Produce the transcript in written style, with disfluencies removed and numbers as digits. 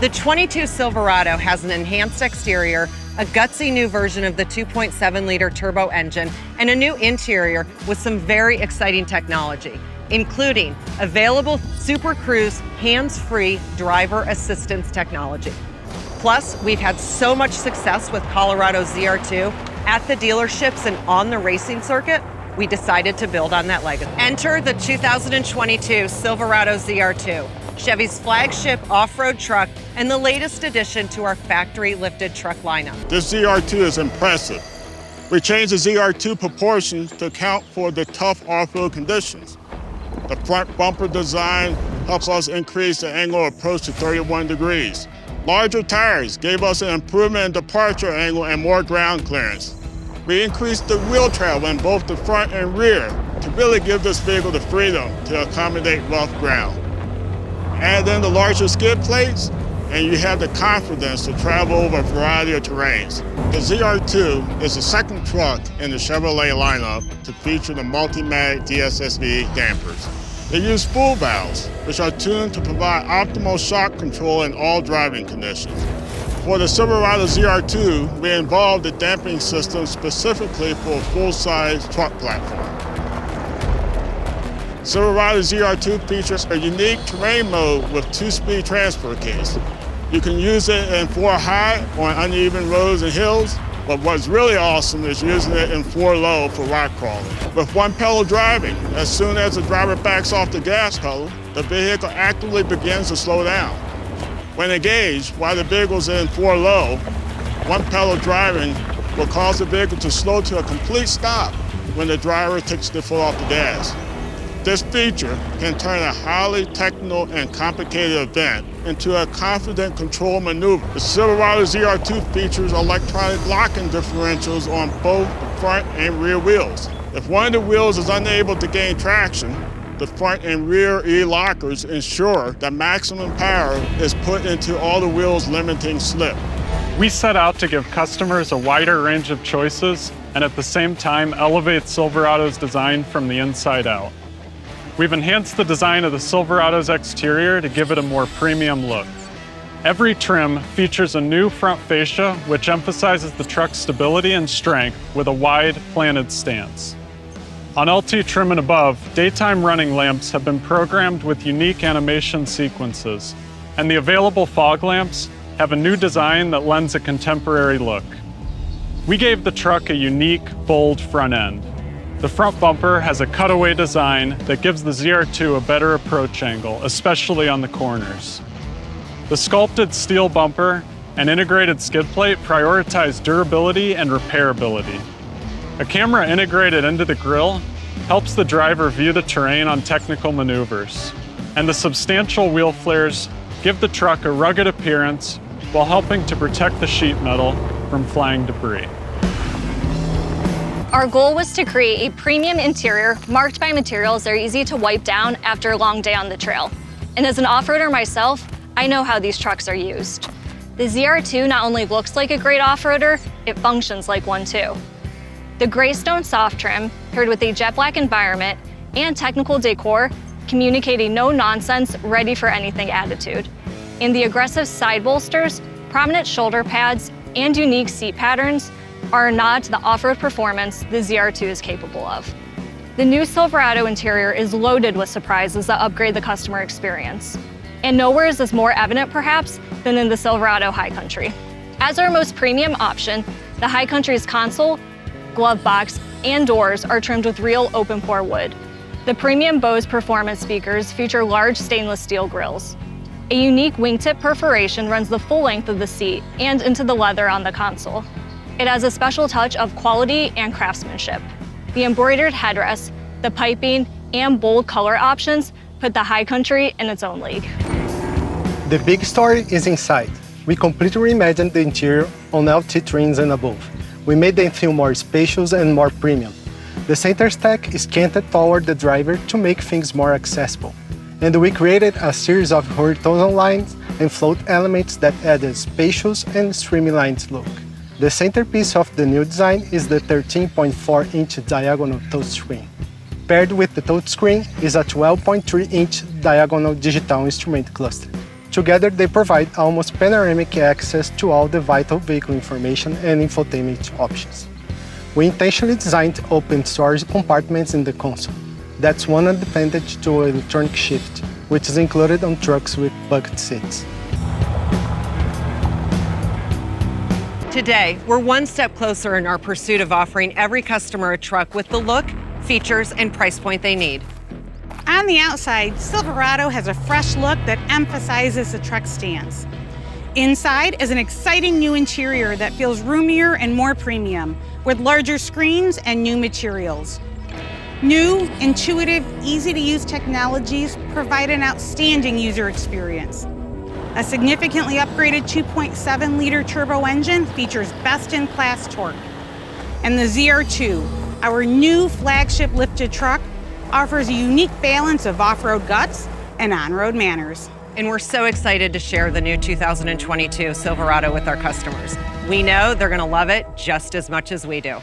The 22 Silverado has an enhanced exterior, a gutsy new version of the 2.7-liter turbo engine, and a new interior with some very exciting technology, including available Super Cruise hands-free driver assistance technology. Plus, we've had so much success with Colorado ZR2 at the dealerships and on the racing circuit, we decided to build on that legacy. Enter the 2022 Silverado ZR2, Chevy's flagship off-road truck and the latest addition to our factory-lifted truck lineup. This ZR2 is impressive. We changed the ZR2 proportions to account for the tough off-road conditions. The front bumper design helps us increase the angle of approach to 31 degrees. Larger tires gave us an improvement in departure angle and more ground clearance. We increased the wheel travel in both the front and rear to really give this vehicle the freedom to accommodate rough ground. Add in the larger skid plates, and you have the confidence to travel over a variety of terrains. The ZR2 is the second truck in the Chevrolet lineup to feature the Multimatic DSSV dampers. They use spool valves, which are tuned to provide optimal shock control in all driving conditions. For the Silverado ZR2, we involved the damping system specifically for a full-size truck platform. Silverado ZR2 features a unique terrain mode with 2-speed transfer case. You can use it in 4 high on uneven roads and hills, but what's really awesome is using it in 4 low for rock crawling. With 1 pedal driving, as soon as the driver backs off the gas pedal, the vehicle actively begins to slow down. When engaged, while the vehicle's in 4 low, 1 pedal driving will cause the vehicle to slow to a complete stop when the driver takes the foot off the gas. This feature can turn a highly technical and complicated event into a confident control maneuver. The Silverado ZR2 features electronic locking differentials on both the front and rear wheels. If one of the wheels is unable to gain traction, the front and rear E-lockers ensure that maximum power is put into all the wheels, limiting slip. We set out to give customers a wider range of choices and at the same time elevate Silverado's design from the inside out. We've enhanced the design of the Silverado's exterior to give it a more premium look. Every trim features a new front fascia, which emphasizes the truck's stability and strength with a wide, planted stance. On LT trim and above, daytime running lamps have been programmed with unique animation sequences, and the available fog lamps have a new design that lends a contemporary look. We gave the truck a unique, bold front end. The front bumper has a cutaway design that gives the ZR2 a better approach angle, especially on the corners. The sculpted steel bumper and integrated skid plate prioritize durability and repairability. A camera integrated into the grille helps the driver view the terrain on technical maneuvers. And the substantial wheel flares give the truck a rugged appearance while helping to protect the sheet metal from flying debris. Our goal was to create a premium interior marked by materials that are easy to wipe down after a long day on the trail. And as an off-roader myself, I know how these trucks are used. The ZR2 not only looks like a great off-roader, it functions like one too. The Greystone soft trim, paired with a jet black environment and technical decor, communicate a no-nonsense, ready-for-anything attitude. And the aggressive side bolsters, prominent shoulder pads, and unique seat patterns are a nod to the off-road performance the ZR2 is capable of. The new Silverado interior is loaded with surprises that upgrade the customer experience. And nowhere is this more evident, perhaps, than in the Silverado High Country. As our most premium option, the High Country's console, glove box, and doors are trimmed with real open-pore wood. The premium Bose performance speakers feature large stainless steel grills. A unique wingtip perforation runs the full length of the seat and into the leather on the console. It has a special touch of quality and craftsmanship. The embroidered headrest, the piping, and bold color options put the High Country in its own league. The big story is inside. We completely reimagined the interior on LT trims and above. We made them feel more spacious and more premium. The center stack is canted toward the driver to make things more accessible. And we created a series of horizontal lines and float elements that add a spacious and streamlined look. The centerpiece of the new design is the 13.4-inch diagonal touchscreen. Paired with the touchscreen is a 12.3-inch diagonal digital instrument cluster. Together, they provide almost panoramic access to all the vital vehicle information and infotainment options. We intentionally designed open storage compartments in the console. That's one advantage to electronic shift, which is included on trucks with bucket seats. Today, we're one step closer in our pursuit of offering every customer a truck with the look, features, and price point they need. On the outside, Silverado has a fresh look that emphasizes the truck stance. Inside is an exciting new interior that feels roomier and more premium, with larger screens and new materials. New, intuitive, easy-to-use technologies provide an outstanding user experience. A significantly upgraded 2.7-liter turbo engine features best-in-class torque. And the ZR2, our new flagship lifted truck, offers a unique balance of off-road guts and on-road manners. And we're so excited to share the new 2022 Silverado with our customers. We know they're going to love it just as much as we do.